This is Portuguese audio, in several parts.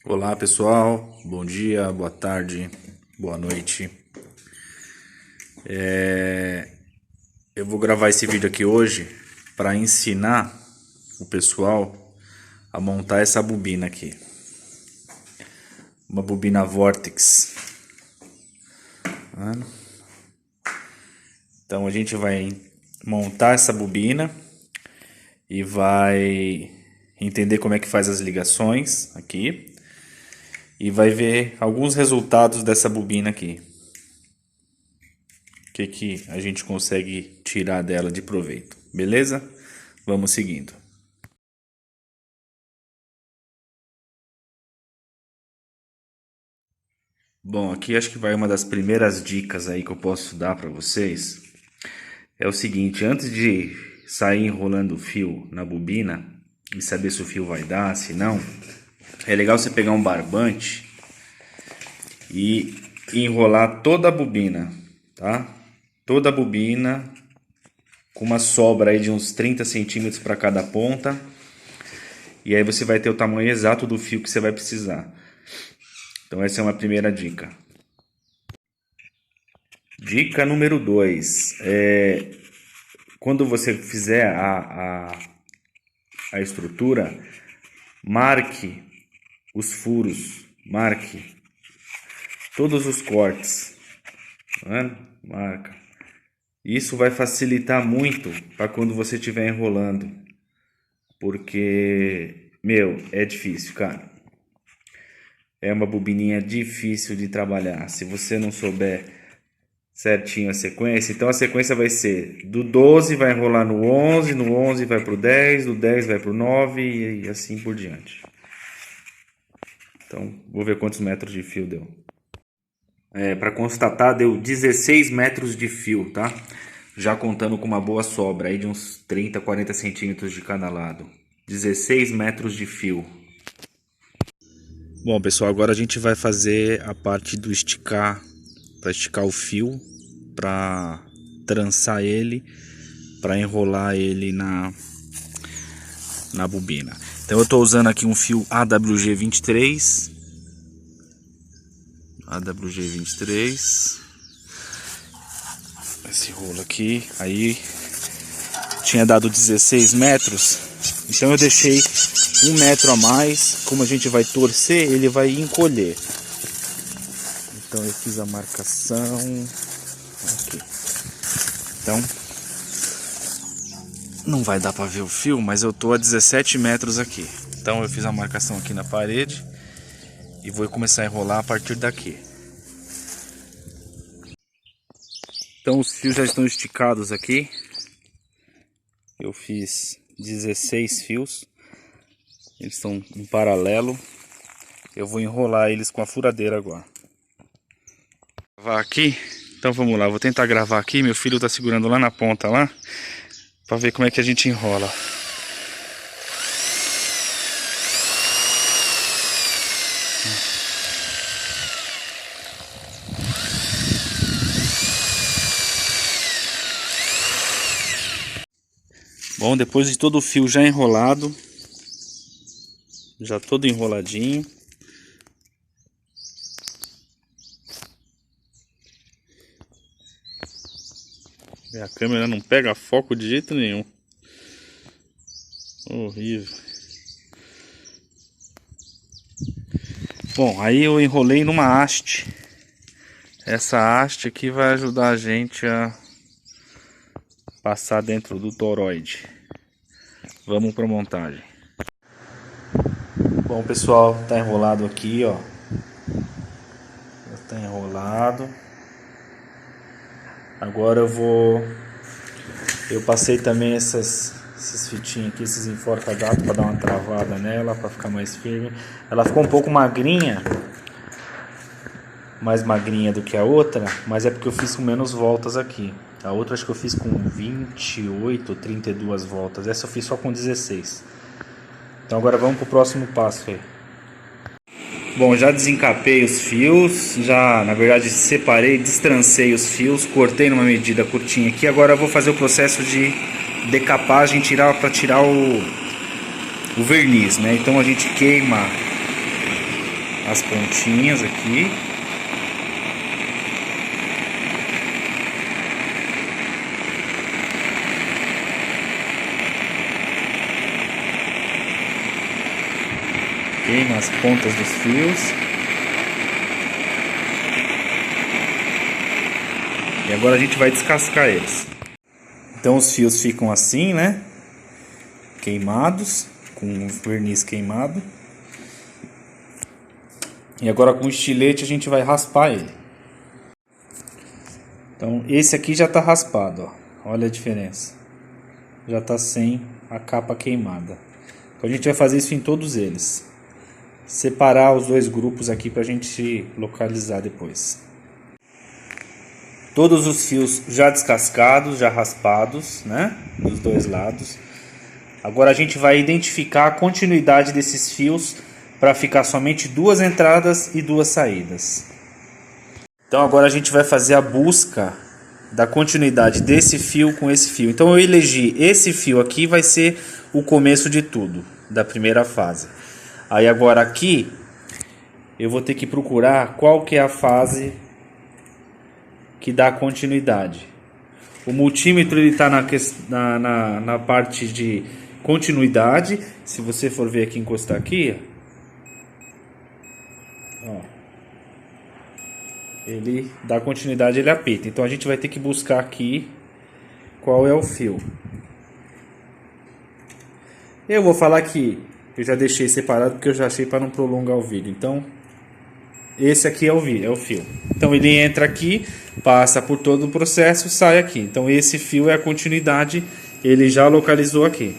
Olá pessoal, bom dia, boa tarde, boa noite. Eu vou gravar esse vídeo aqui hoje para ensinar o pessoal a montar essa bobina aqui. Uma bobina Vortex. Então a gente vai montar essa bobina e vai entender como é que faz as ligações aqui. E vai ver alguns resultados dessa bobina aqui. O que a gente consegue tirar dela de proveito, beleza? Vamos seguindo. Bom, aqui acho que vai uma das primeiras dicas aí que eu posso dar para vocês. É o seguinte, antes de sair enrolando o fio na bobina e saber se o fio vai dar, se não, é legal você pegar um barbante e enrolar toda a bobina, tá? Toda a bobina com uma sobra aí de uns 30 centímetros para cada ponta. E aí você vai ter o tamanho exato do fio que você vai precisar. Então essa é uma primeira dica. Dica número 2. Quando você fizer a estrutura, marque os furos, marque todos os cortes. Tá vendo? Marca. Isso vai facilitar muito para quando você estiver enrolando. Porque, é difícil, cara. É uma bobininha difícil de trabalhar. Se você não souber certinho a sequência, então a sequência vai ser do 12 vai enrolar no 11, no 11 vai pro 10, do 10 vai pro 9 e assim por diante. Então, vou ver quantos metros de fio deu. Para constatar, deu 16 metros de fio, tá? Já contando com uma boa sobra aí de uns 30, 40 centímetros de cada lado. 16 metros de fio. Bom, pessoal, agora a gente vai fazer a parte do esticar, para esticar o fio, para trançar ele, para enrolar ele na bobina. Então eu estou usando aqui um fio AWG 23. AWG 23. Esse rolo aqui, aí tinha dado 16 metros, então eu deixei 1 metro a mais. Como a gente vai torcer, ele vai encolher. Então eu fiz a marcação aqui. Então não vai dar para ver o fio, mas eu tô a 17 metros aqui. Então eu fiz a marcação aqui na parede e vou começar a enrolar a partir daqui. Então os fios já estão esticados aqui. Eu fiz 16 fios. Eles estão em paralelo. Eu vou enrolar eles com a furadeira agora. Gravar aqui. Então vamos lá, vou tentar gravar aqui. Meu filho está segurando lá na ponta lá, para ver como é que a gente enrola. Bom, depois de todo o fio já enrolado, já todo enroladinho, a câmera não pega foco de jeito nenhum. Horrível. Bom, aí eu enrolei numa haste. Essa haste aqui vai ajudar a gente a passar dentro do toroide. Vamos para a montagem. Bom, pessoal, tá enrolado aqui, ó. Já tá enrolado. Agora eu passei também essas fitinhas aqui, esses enforca-gato, para dar uma travada nela, para ficar mais firme. Ela ficou um pouco magrinha, mais magrinha do que a outra, mas é porque eu fiz com menos voltas aqui. A outra acho que eu fiz com 28, 32 voltas. Essa eu fiz só com 16. Então agora vamos pro próximo passo aí. Bom, já desencapei os fios, já na verdade separei, destrancei os fios, cortei numa medida curtinha aqui. Agora eu vou fazer o processo de decapagem, para tirar o verniz, né? Então a gente queima as pontinhas aqui. Queima as pontas dos fios. E agora a gente vai descascar eles. Então os fios ficam assim, né? Queimados, com verniz queimado. E agora com o estilete a gente vai raspar ele. Então esse aqui já está raspado, ó. Olha a diferença. Já está sem a capa queimada. Então a gente vai fazer isso em todos eles. Separar os dois grupos aqui para a gente localizar depois. Todos os fios já descascados, já raspados, né? Dos dois lados. Agora a gente vai identificar a continuidade desses fios para ficar somente duas entradas e duas saídas. Então agora a gente vai fazer a busca da continuidade desse fio com esse fio. Então eu elegi esse fio aqui, vai ser o começo de tudo, da primeira fase. Aí agora aqui eu vou ter que procurar qual que é a fase que dá continuidade. O multímetro está na parte de continuidade. Se você for ver aqui, encostar aqui, ó, ele dá continuidade, ele apita. Então a gente vai ter que buscar aqui qual é o fio. Eu vou falar que eu já deixei separado porque eu já achei para não prolongar o vídeo. Então esse aqui é o fio. Então ele entra aqui, passa por todo o processo, sai aqui. Então esse fio é a continuidade, ele já localizou aqui.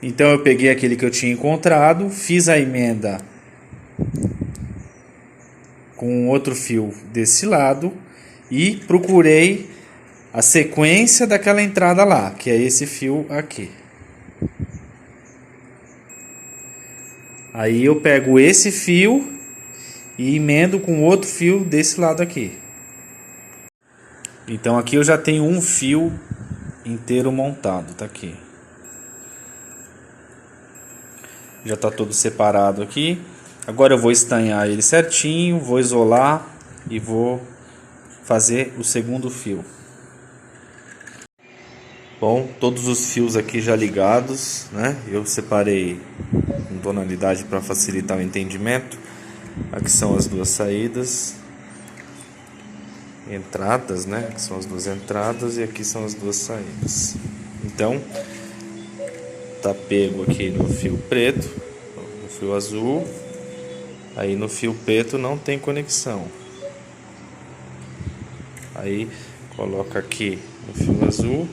Então eu peguei aquele que eu tinha encontrado, fiz a emenda com outro fio desse lado e procurei a sequência daquela entrada lá, que é esse fio aqui. Aí eu pego esse fio e emendo com outro fio desse lado aqui. Então aqui eu já tenho um fio inteiro montado, tá aqui. Já tá todo separado aqui. Agora eu vou estanhar ele certinho, vou isolar e vou fazer o segundo fio. Bom, todos os fios aqui já ligados, né? Eu separei com tonalidade para facilitar o entendimento. Aqui são as duas saídas, entradas, né? Aqui são as duas entradas e aqui são as duas saídas. Então, tá pego aqui no fio preto, no fio azul. Aí no fio preto não tem conexão. Aí coloca aqui no fio azul.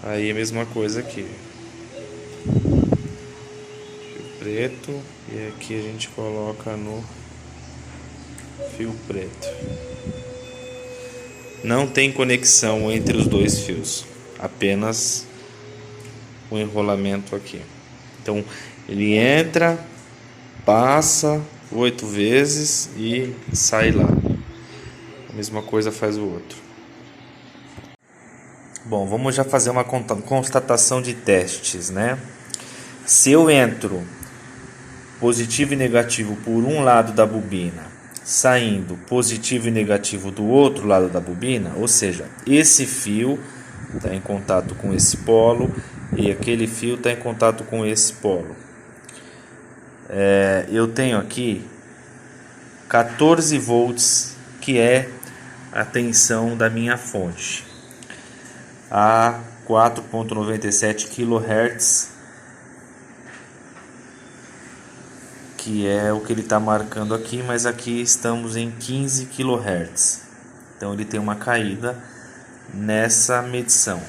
Aí a mesma coisa aqui. Fio preto e aqui a gente coloca no fio preto. Não tem conexão entre os dois fios, apenas o enrolamento aqui. Então ele entra, passa 8 vezes e sai lá. A mesma coisa faz o outro. Bom, vamos já fazer uma constatação de testes, né? Se eu entro positivo e negativo por um lado da bobina, saindo positivo e negativo do outro lado da bobina, ou seja, esse fio está em contato com esse polo e aquele fio está em contato com esse polo. Eu tenho aqui 14 volts, que é a tensão da minha fonte, a 4.97 kHz, que é o que ele está marcando aqui, mas aqui estamos em 15 kHz. Então ele tem uma caída nessa medição.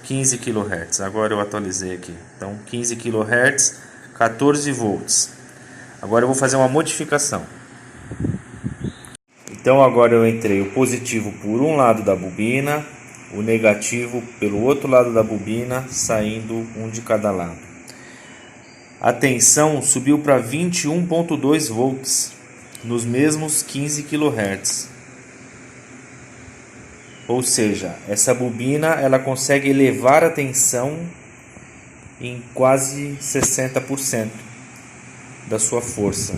(15 kHz). Agora eu atualizei aqui. Então 15 kHz, 14 volts. Agora eu vou fazer uma modificação. Então agora eu entrei o positivo por um lado da bobina, o negativo pelo outro lado da bobina, saindo um de cada lado. A tensão subiu para 21.2 volts, nos mesmos 15 kHz. Ou seja, essa bobina ela consegue elevar a tensão em quase 60% da sua força.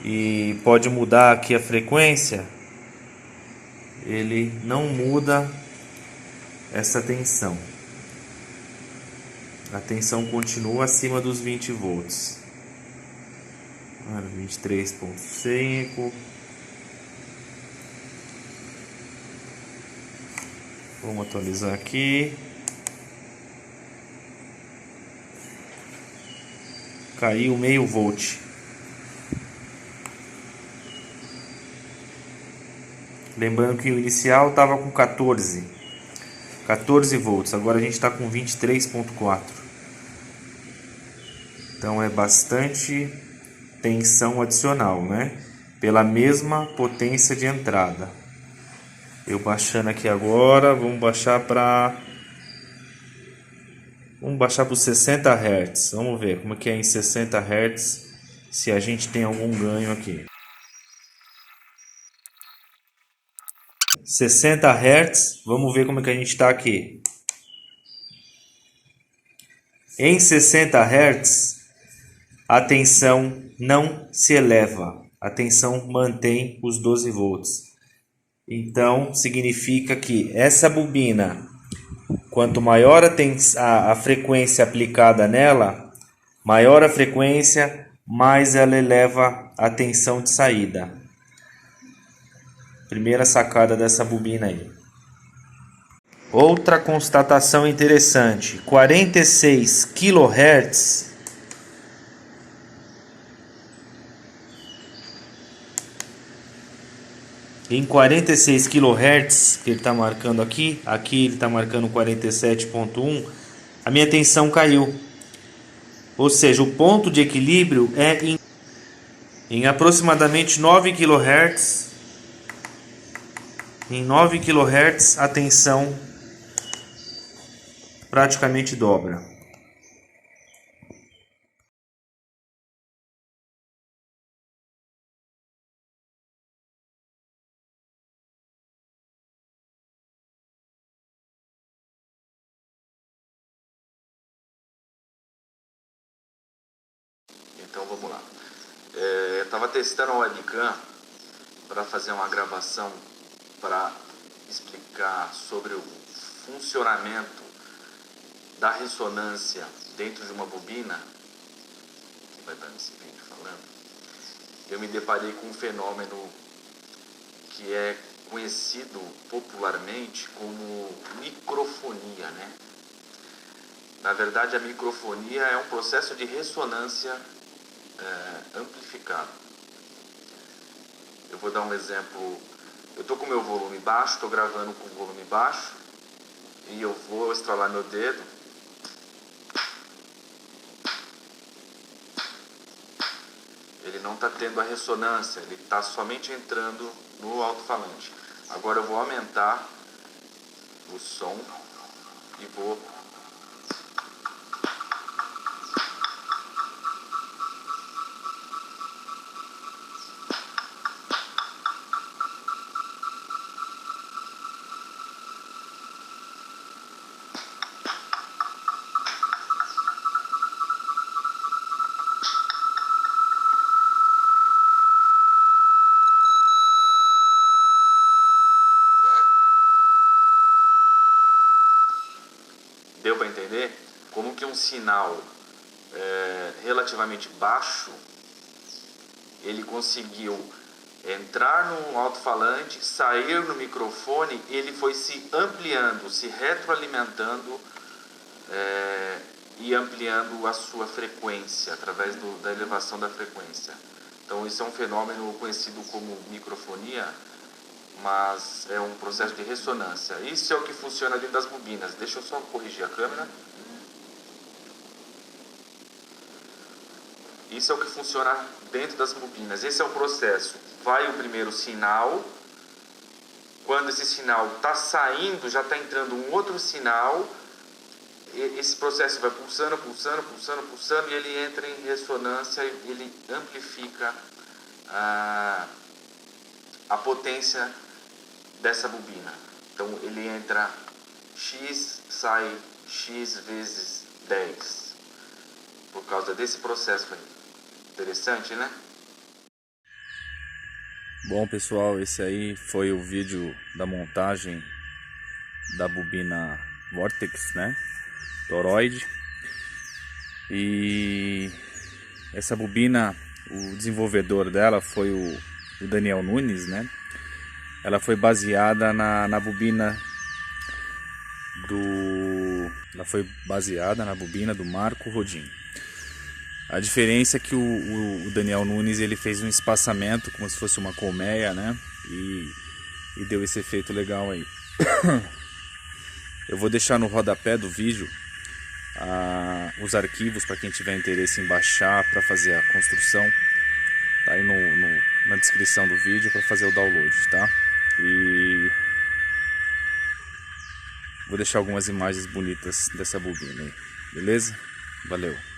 E pode mudar aqui a frequência, ele não muda essa tensão. A tensão continua acima dos 20 volts. 23.5. Vamos atualizar aqui. Caiu meio volt. Lembrando que o inicial estava com 14 volts. Agora a gente está com 23.4. Então é bastante tensão adicional, né? Pela mesma potência de entrada. Eu baixando aqui agora, vamos baixar para os 60 Hz. Vamos ver como que é em 60 Hz, se a gente tem algum ganho aqui. 60 Hz, vamos ver como que a gente está aqui. Em 60 Hz, a tensão não se eleva, a tensão mantém os 12 volts. Então, significa que essa bobina, quanto maior a frequência aplicada nela, maior a frequência, mais ela eleva a tensão de saída. Primeira sacada dessa bobina aí. Outra constatação interessante: 46 kHz em 46 kHz que ele está marcando aqui ele está marcando 47.1, a minha tensão caiu. Ou seja, o ponto de equilíbrio é em aproximadamente 9 kHz. Em 9 kHz a tensão praticamente dobra. Então vamos lá. Eu estava testando a webcam para fazer uma gravação para explicar sobre o funcionamento da ressonância dentro de uma bobina, que vai estar nesse vídeo falando. Eu me deparei com um fenômeno que é conhecido popularmente como microfonia, né? Na verdade, a microfonia é um processo de ressonância amplificado. Eu vou dar um exemplo. Eu estou com o meu volume baixo, estou gravando com o volume baixo e eu vou estralar meu dedo. Ele não está tendo a ressonância, ele está somente entrando no alto-falante. Agora eu vou aumentar o som e vou Deu para entender como que um sinal relativamente baixo ele conseguiu entrar no alto-falante, sair no microfone, ele foi se ampliando, se retroalimentando e ampliando a sua frequência através da elevação da frequência. Então isso é um fenômeno conhecido como microfonia, mas é um processo de ressonância. Isso é o que funciona dentro das bobinas. Deixa eu só corrigir a câmera. Isso é o que funciona dentro das bobinas. Esse é o processo. Vai o primeiro sinal. Quando esse sinal está saindo, já está entrando um outro sinal. Esse processo vai pulsando, pulsando, pulsando, pulsando, e ele entra em ressonância, ele amplifica a potência dessa bobina. Então ele entra X, sai X vezes 10. Por causa desse processo aí. Interessante, né? Bom, pessoal, esse aí foi o vídeo da montagem da bobina Vortex, né? Toroid. E essa bobina, o desenvolvedor dela foi o Daniel Nunes, né? Ela foi baseada na bobina do Marco Rodin. A diferença é que o Daniel Nunes ele fez um espaçamento como se fosse uma colmeia, né? E deu esse efeito legal aí. Eu vou deixar no rodapé do vídeo os arquivos para quem tiver interesse em baixar para fazer a construção. Tá aí na descrição do vídeo para fazer o download, tá? E vou deixar algumas imagens bonitas dessa bobina aí, beleza? Valeu!